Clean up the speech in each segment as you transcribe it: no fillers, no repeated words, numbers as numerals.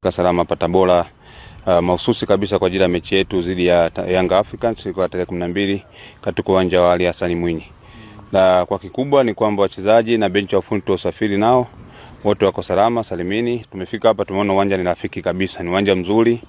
Salama Tabora mahususi kabisa kwa ajili ya mechi yetu dhidi ya Young Africans kwa tarehe 12 katika uwanja wa Ali Hassan Mwinyi. Na kwa kikubwa ni kwamba wachezaji na benchi ya ufundi usafiri nao wote wako salama salimini. Tumefika hapa tumeona uwanja ni rafiki kabisa, ni uwanja mzuri.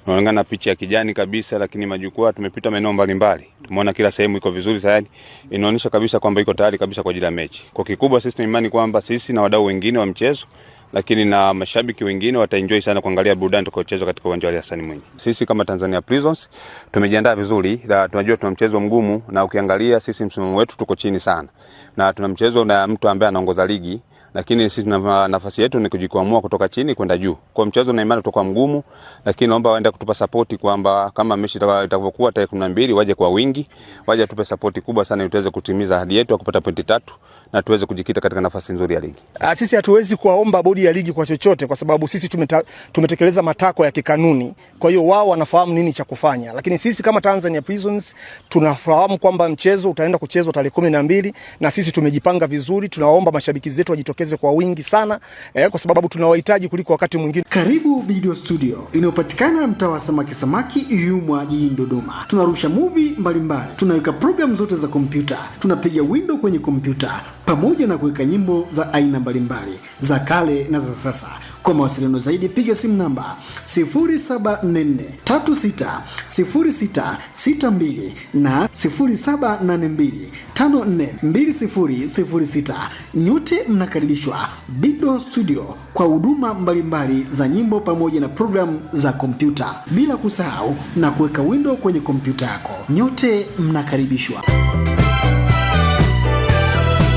Unaonekana picha ya kijani kabisa, lakini majukwaa tumepita maeneo mbalimbali. Tumeona kila sehemu iko vizuri zaidi. Inaonyesha kabisa kwamba iko tayari kabisa kwa ajili ya mechi. Kwa kikubwa sisi tuna imani kwamba sisi na wadau wengine wa mchezo lakini na mashabiki wengine wataenjoy sana kuangalia burudani tutakayocheza katika uwanja wa Ali Hassan Mwinyi. Sisi kama Tanzania Prisons tumejiandaa vizuri, na tunajua tuna mchezo mgumu, na ukiangalia sisi msimamo wetu tuko chini sana. Na tuna mchezo na mtu ambaye anaongoza ligi, lakini sisi nafasi yetu ni kujikwamua kutoka chini kwenda juu. Kwa mchezo na imani tutakuwa mgumu, lakini naomba waende kutupa support kwamba kama mechi itakapokuwa tarehe 12 waje kwa wingi, waje tupe support kubwa sana ili tuweze kutimiza ahadi yetu ya kupata pointi 3 na tuweze kujikita katika nafasi nzuri ya ligi. Sisi hatuwezi kuwaomba bodi ya ligi kwa chochote kwa sababu sisi tumetekeleza matakwa ya kikanuni. Kwa hiyo wao wanafahamu nini cha kufanya. Lakini sisi kama Tanzania Prisons tunafahamu kwamba mchezo utaenda kuchezwa tarehe 12 na sisi tumejipanga vizuri. Tunawaomba mashabiki zetu wajitokeze kwa wingi sana kwa sababu tunawahitaji kuliko wakati mwingine. Karibu Video Studio inayopatikana mtaa wa Samaki Yumwa jijini Dodoma. Tunarusha movie mbalimbali, tunaweka program zote za kompyuta, tunapiga window kwenye kompyuta pamoja na kuweka nyimbo za aina mbalimbali za kale na za sasa. Kwa mawasiliano zaidi piga simu namba 0744360662 na 0782542006. Nyote mnakaribishwa Video Studio kwa huduma mbalimbali za nyimbo pamoja na programu za kompyuta, bila kusahau na kuweka window kwenye kompyuta yako. Nyote mnakaribishwa.